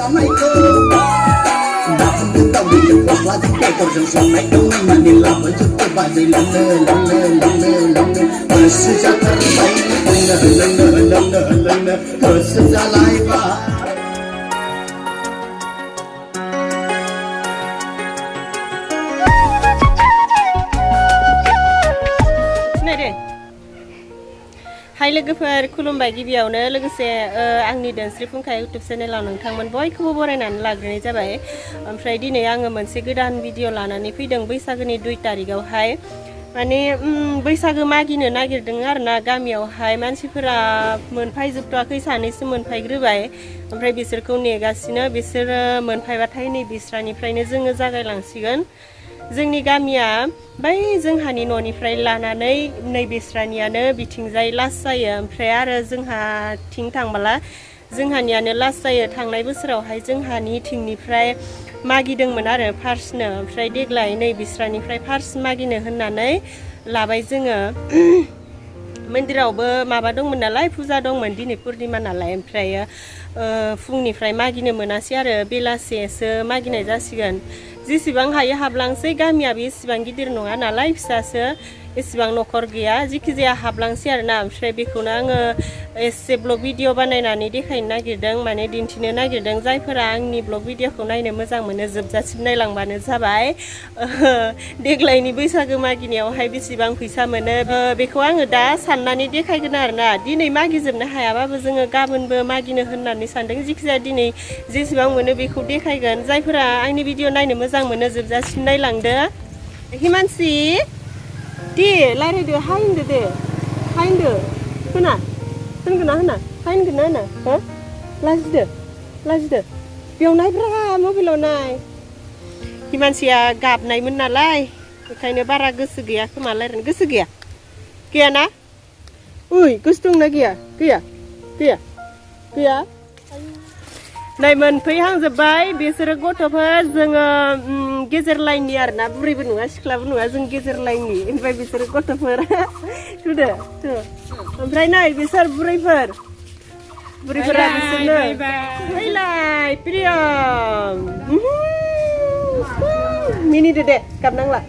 assalamualaikum Dapat tahu di jepang lagi kita assalamualaikum Mani lama cukup bazai lana Bersejak terbaik lana Bersejak laibah Hai लोगोफोर खुलुमबाय गिबियावनो लोगोसे आंनि दोनस्रि फुंखा YouTube चेनेलाव नोंथांमोन बयखौबो बरायनानै लाग्रोनाय जाबाय ओमफ्राय दिनै आङो मोनसे गोदान भिडिअ लानानै फैदों बैसागोनि 2 तारिखआवहाय माने बैसागो मागिनो नागिरदों आरोना गामियावहाय मानसिफोरा मोनफायजोबथ'वाखै सानैसो मोनफायग्रोबाय ओमफ्राय बिसोरखौ नेगासिनो बिसोरो मोनफायबाथाय नै बिस्रानिफ्रायनो जोङो जागायलांसिगोन जोंनि गामिया बै जोंहानि न'निफ्राय लानानै नै बिस्रानियानो बिथिंजाय लास्ट जायो ओमफ्राय आरो जोंहा थिं थांबाला जोंहानियानो लास्ट जायो थांनाय बोसोरावहाय जोंहानि थिंनिफ्राय मागिदोंमोन आरो फार्स्टनो ओमफ्राय देग्लाय नै बिस्रानिफ्राय फार्स्ट मागिनो होननानै लाबाय जोङो मन्दिरावबो माबा दंमोन नालाय फुजा दंमोन दिनै पुर्णिमा नालाय ओमफ्राय फुंनिफ्राय मागिनो मोनासै आरो बेलासेसो मागिनाय जासिगोन जेसेबां हायो हाबलांसै गामियाबो एसेबां गिदिर नङा नालाय फिसासो एसेबां न'खर गैया जिखि जाया हाबलांसै आरोना ओमफ्राय बेखौनो आङो एसे ब्लग भिडिअ बानायनानै देखायनो नागिरदों माने दिन्थिनो नागिरदों जायफोरा आंनि ब्लग भिडिअखौ नायनो मोजां मोनो जोबजासिम नायलांबानो जाबाय देग्लायनि बैसागो मागिनायावहाय बेसेबां फैसा मोनो बेखौ आङो दा साननानै देखायगोन आरोना दिनै मागिजोबनो हायाबाबो जोङो गाबोनबो मागिनो होननानै सानदों जिखि जाया दिनै जेसेबां मोनो बेखौ देखायगोन जायफोरा आंनि भिडिअ नायनो मोजां मोनो जोबजासिम नायलांदो हिमानसि दे रायज्लायदो हाय होनदो दे हाय होनदो होना होनगोन ना होना हाय होनगोन ना होना हो लाजिदो बेयाव नायब्रा मबाइलाव नाय हिमानसिया गाबनायमोन नालाय बेखायनो बारा गोसो गैया खोमा रायज्लायनो गोसो गैया ना ओइ गोसो दंना गैया नै मोनफैहांजोब्बाय बिसोरो गथ'फोर जोङो गेजेर लाइननि आरोना बुरैबो नङा सिख्लाबो नङा जों गेजेर लाइननि ओमफ्राय बिसोरो गथ'फोर थुदो ओमफ्राय नै बिसोर बुरैफोरा बिसोरनो फैलाय प्रियम मिनिदो दे गाबनांला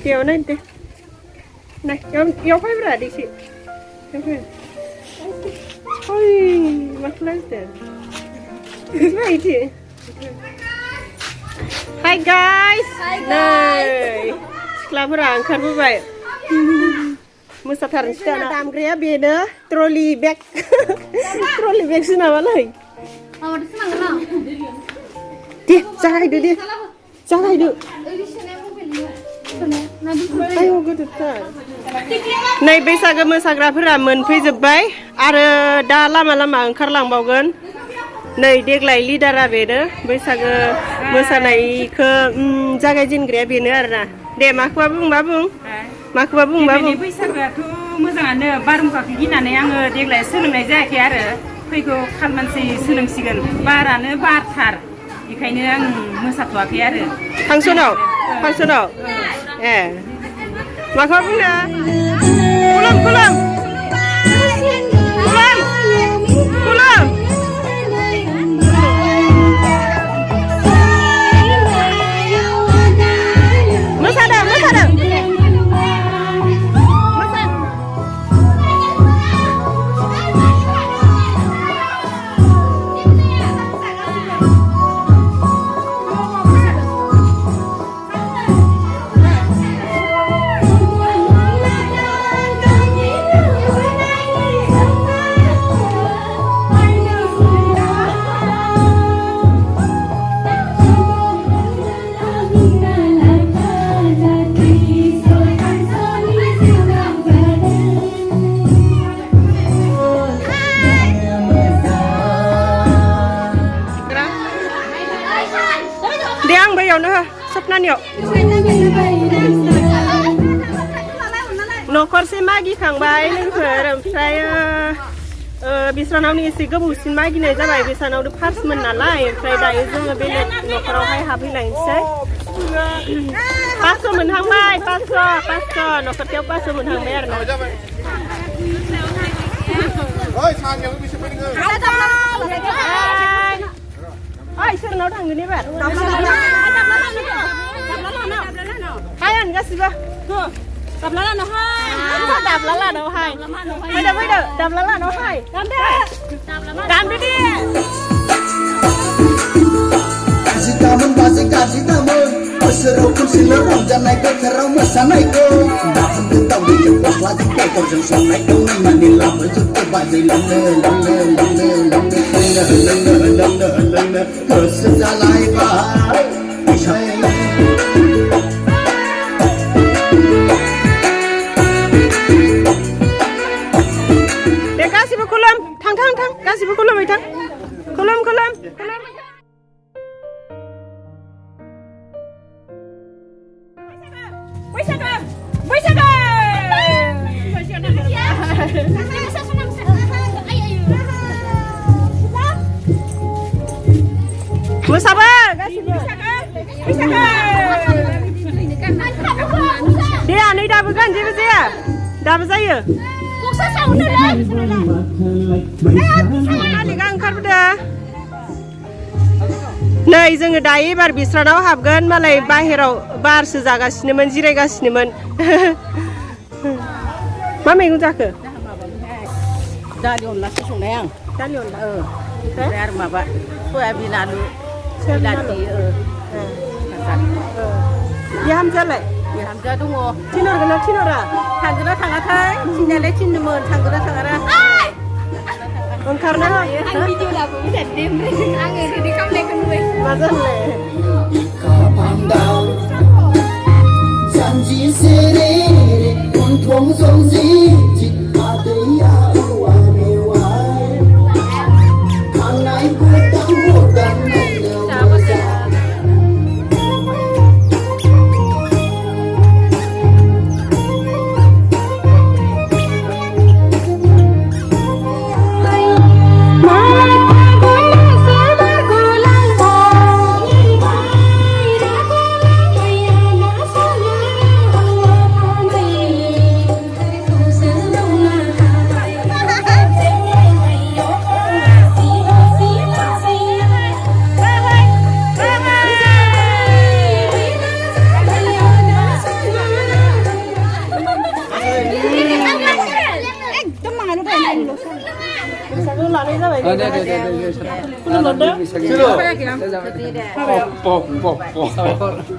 बेयाव नायदो दे Này, yêu phải bra đi chị. Ôi, mắt lên thế. Vậy chị. Hi guys. Sekolah berangkat berbaik. Musafir kita nak ambil beda trolley bag. Trolley bag sih nama lagi. Oh, di sana mana? Dia, cakap dia. Ayo godotan. नै बैसागो मोसाग्राफोरा मोनफैजोब्बाय आरो दा लामा ओंखारलांबावगोन नै देग्लाय लिडारा बेनो बैसागो मोसानायखौ जागायजेनग्राया बेनो आरोना दे माखौबा बुं बैसागोआथ' मोजाङानो बारहुंखाखौ गिनानै आङो देग्लाय सोलोंनाय जायाखै आरो फैगौ खालमानसि सोलोंसिगोन बारानो बारथार बेखायनो आं मोसाथ'वाखै आरो फांसनाव ए माखौ बुंनो खुलुम मोसादों सपनानियाव न'खरसे मागिखांबाय लोगोफोर ओमफ्राय बिस्रानावनो एसे गोबावसिन मागिनाय जाबाय बिस्रानावनो फार्स्टमोन नालाय ओमफ्राय दायो जोङो बेलेग न'खरावहाय हाबहैलायनोसै paso menang mai paso no kerja paso menang mer no ơi sang nhiều cái bên người ai sir nó thằng ini ber hai anh cái gì vậy đập lá nó hai đập lá nó hai bây giờ đập lá nó hai đập đi Kasih tamun Berseru kursi lorong dan naik ke kerau masa naik ke Dapat tahu di jepang lagi kau kau sengsan naik ke Manila berjut ke bajai lenge Kesejalai bahai Dek kasih berkulam Thang kasih berkulam itu Kulam Bisa Dia ni dah bukan dia besia. Dah besia. Pusat sama dah. Ni kan angkat dah. Nei जोङो दायो एबार बिस्रानाव हाबगोन मालाय बाहेराव बारसो जागासिनोमोन जिरायगासिनोमोन मा मैगं जाखो दालि अनलासो संनाय आं दालि अनला ओमफ्राय आरो माबा सयाबिन आलु बिलाथि बिहामजोआलाय बिहामजोआ दङ थिनहरगोन ना थिनहरा थांगोन ना थाङाथाय थिननायालाय थिनदोंमोन थांगोन ना थाङा ओंखारना Ang video lah aku bisa dem. Ang ini kamu lekang gue. मा जालाय Pandang Janji serere Untung songzi Jika dia uang-uang Kanai ku tahu dan menewasa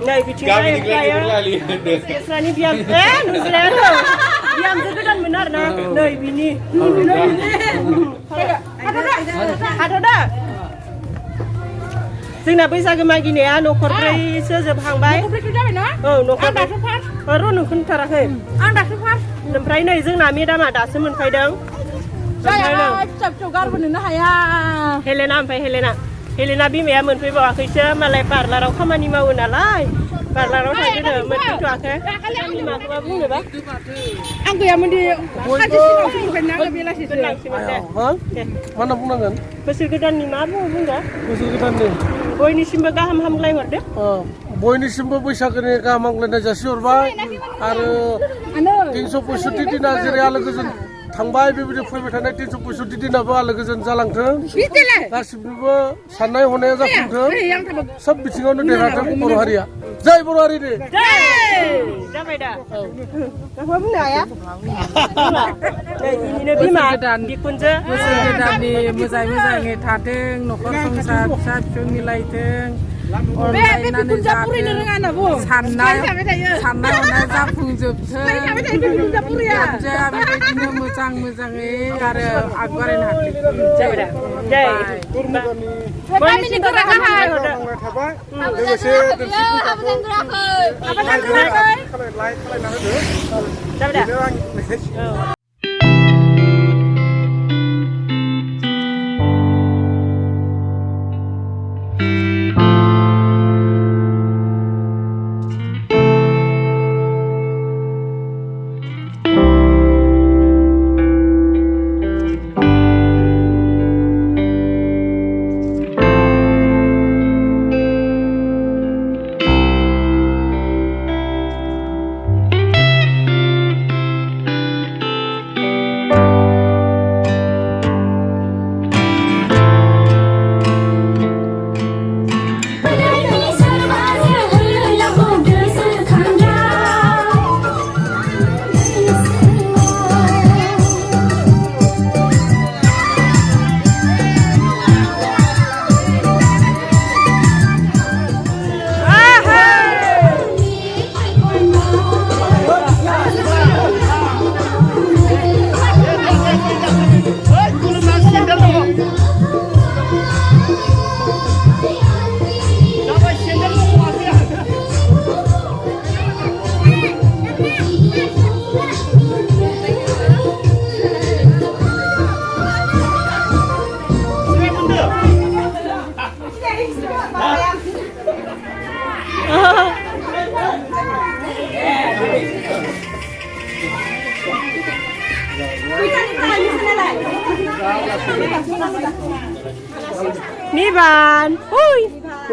Nei bicara saya. Biasanya diam. Nuzler. Diam sekedan benar nah. Nei bini. Ada dah. जोंना बैसागो मागिनाया न'खरब्रैसो जोबहांबाय औ न'खरब्रै र' नों खोन्थाराखै आं दासो first ओमफ्राय नै जोंना मेदामा दासो मोनफैदों फिसा गारबोनोनो हाया हेलेना ओमफ्राय हेलेना बिमाया मोनफैबावाखैसो मालाय पार्लाराव खामानि मावो नालाय पार्लाराव थांदों मोनफैथ'वाखै बिमाखौ मा बुंनोबा आं गैयामोन दि सानसे सिगाङावसो मोनफैना बेलासिसो mana bunagan बोसोर गोदाननि मा बुंदो बोसोर गोदाननि बयनिसिमबो गाहाम हामलाय हरदो बयनिसिमबो बैसागोनि गाहाम हामलायनाय जासिहरबाय आरो 365 दिना जेरै आलो गोजोन थांबाय बेबायदि फैबाय थानाय 365 दिनाबो आलो गोजोन जालांथों गासिबनिबो साननाय हनाया जाफुंथों सब बिथिङावनो देरहाथों बर' हारिया जय बर' हारिनि जाबाय दा मा बुंनो हाया बिनिनो बिमा बिखुनजो बोसोर गोदाननि मोजाङै थाथों न'खर संसार फिसा फिसौ मिलायथों अनलायनानै जाथों साननाय हनाय जाफुंजोबथों बिहामजोआ बेबायदिनो मोजाङै आरो आगबारायनो हाथों जय Kami negara kahar. थाबाय लोगोसे Apa yang gerak? जाबाय दा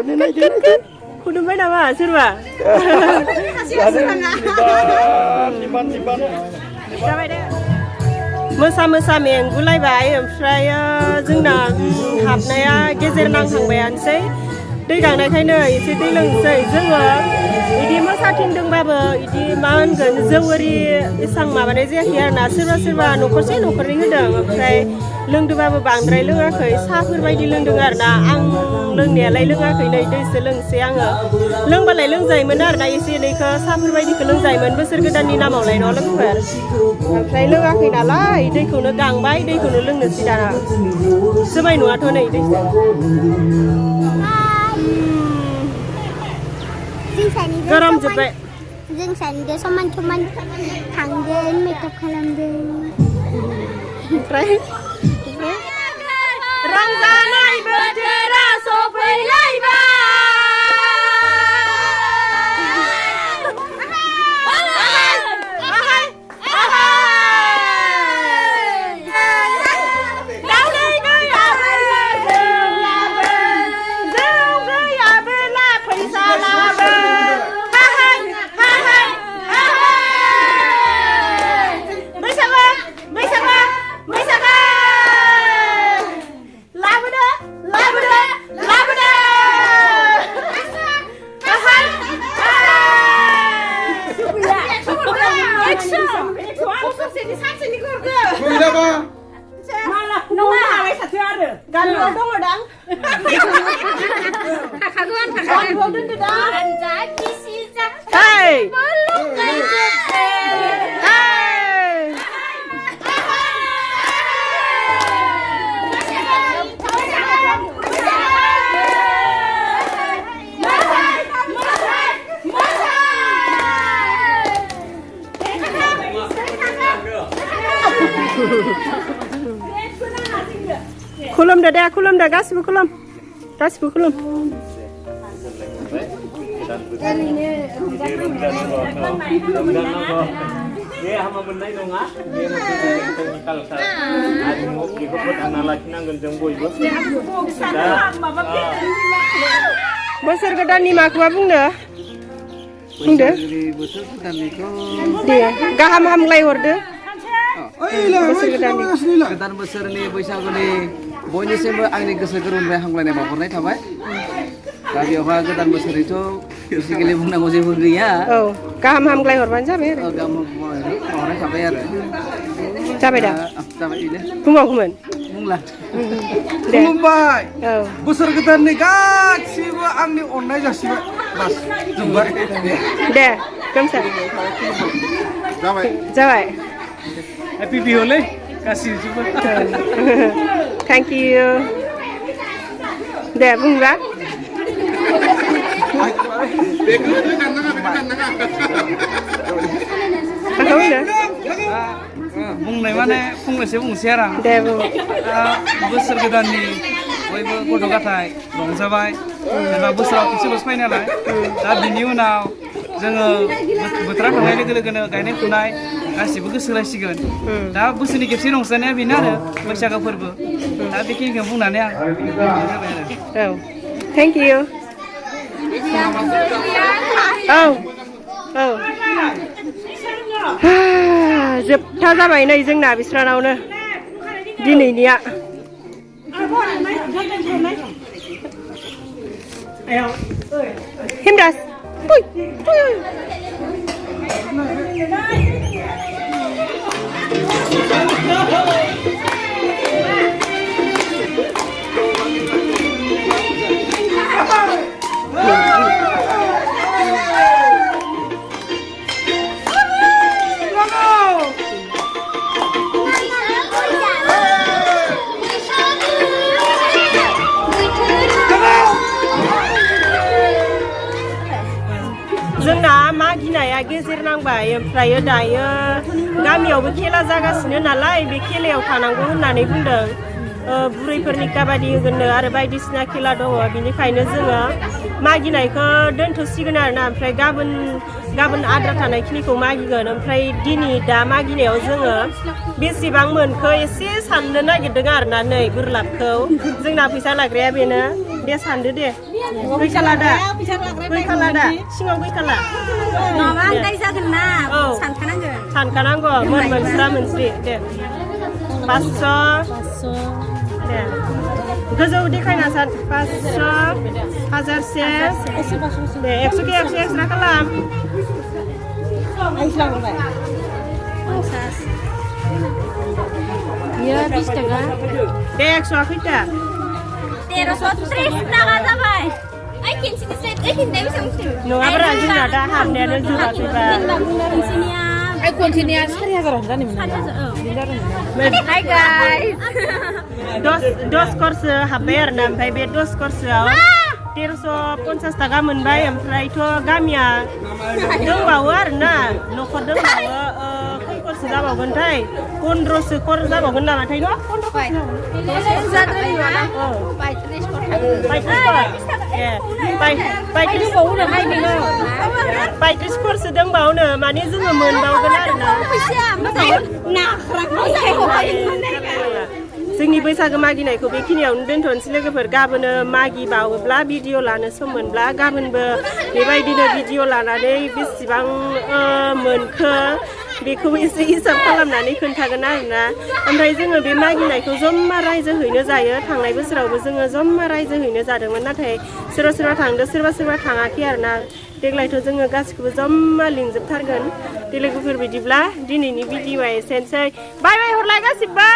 खुलुमबाय नामा सोरबा जाबाय दे मोसा मोसा मेंगुलायबाय ओमफ्राय जोंना हाबनाया गेजेर नांहांबायानोसै दै गांनायखायनो एसे दै लोंसै जोङो बिदि मोसाथिंदोंबाबो बिदि मा होनगोन जौ ओरि एसां माबानाय जायाखै आरोना सोरबा सोरबा न'खरसे न'खरनै होदों ओमफ्राय लोंदोंबाबो बांद्राय लोङाखै साहाफोर बायदि लोंदों आरोना आं लोंनायालाय लोङाखै नै दैसो लोंसै आङो लोंबालाय लोंजायोमोन आरोना एसे एनैखौ साहाफोर बायदिखौ लोंजायोमोन बोसोर गोदाननि नामावलाय न' लोगोफोर ओमफ्राय लोङाखै नालाय दैखौनो गांबाय दैखौनो लोंनोसै दाना जुमाय नङाथ' नै दैसो गरम जोब्बाय जों सानैजों समान समान थांगोन मेकआप खालामदों ओमफ्राय रंजानाय बोथोरा सफैलायबाय खुलुमदो दे खुलुमदो गासिबो खुलुम बे हामा मोननाय नङा बे जोंनि कालचार आरिमु बेखौ फोथांना लाखिनांगोन जों बयबो बोसोर गोदाननि माखौबा बुंदो दे गाहाम हामलाय हरदो गोदान बोसोरनि बैसागुनि बयनिसिमबो आंनि गोसो गोरबोनिफ्राय हामलायनाय बावहरनाय थाबाय दा बेवहाय गोदान बोसोरनिथ' बेसिकेलि बुंनांगौ जेबो गैया औ गाहाम हामलाय हरबानो जाबाय आरो गाहाम बावहरनाय थाबाय आरो जाबाय दा जाबाय बेनो बुंबावगौमोन बुंला खुलुमबाय बोसोर गोदाननि गासिबो आंनि अननाय जासिबाय बास जोबबाय दे गोमसा जाबाय हेपि बिहुलै गासिबो थेंक इउ दे बुंबा बुंनाय माने फंनैसो बुंसै आरो आं दे बुं बोसोर गोदाननि बयबो गथ' गथाय रंजाबाय जेनेबा बोसोराव खेबसेल'सो फैयो नालाय दा बिनि उनाव जोङो बोथोरा थांनाय लोगो लोगोनो गायनाय फुनाय गासिबो गोसो होलायसिगोन दा बोसोरनि खेबसे रंजानाया बेनो आरो बैसागो फोरबो दा बेखिनिखौ बुंनानै आं जाबाय आरो औ थेंक इउ औ औ जोबथा जाबाय नै जोंना बिस्रानावनो दिनैनिया हिमदास जोंना मागिनाया गेजेर नांबाय ओमफ्राय दायो गामियावबो खेला जागासिनो नालाय बे खेलायाव थानांगौ होननानै बुंदों बुरैफोरनि काबादि होगोननो आरो बायदिसिना खेला दङ बिनिखायनो जोङो मागिनायखौ दोनथ'सिगोन आरोना ओमफ्राय गाबोन आद्रा थानायखिनिखौ मागिगोन ओमफ्राय दिनै दा मागिनायाव जोङो बेसेबां मोनखो एसे साननो नागिरदों आरोना नै बोरलाबखौ जोंना फैसा लाग्राया बेनो दे सानदो दे गैखाला दा सिङाव गैखाला नङाबा आं दाय जागोन ना सानखानांगौ मोनस्रा मोनस्रि दे 500 दे गोजौ देखायना सान 500 1000से दे 100 के 100 एक्सट्रा खालाम Iya 20 taga दे 100 खैथा 1330 taga जाबाय Ay, 15 ay hindi bisa mesti. नङाब्रा जोंना दा हाबनायानो जोबाखैबा Ay kuncinya 4,000 kan ini Hai guys dos course हाब्बाय आरो ना ओमफ्राय बे dos courseआव 1350 taga मोनबाय ओमफ्रायथ' गामिया दंबावो आरो ना न'खर दंबावो खै course जाबावगोनथाय 15 course जाबावगोन नामाथाय न' 35 course दंबावनो माने जोङो मोनबावगोन आरो ना जोंनि बैसागो मागिनायखौ बेखिनियावनो दोनथ'नोसै लोगोफोर गाबोनो मागिबावोब्ला भिडिअ लानो सम मोनब्ला गाबोनबो बेबायदिनो भिडिअ लानानै बेसेबां मोनखो बेखौबो एसे हिसाब खालामनानै खोन्थागोन आरोना ओमफ्राय जोङो बे मागिनायखौ जम्मा रायजोहैनो जायो थांनाय बोसोरावबो जोङो जम्मा रायजोहैनो जादोंमोन नाथाय सोरबा थांदो सोरबा थाङाखै आरोना देग्लायथ' जोङो गासिखौबो जम्मा लिंजोबथारगोन लोगोफोर बिदिब्ला दिनैनि भिडिअआ एसेनोसै बाय बाय हरलाय गासिबो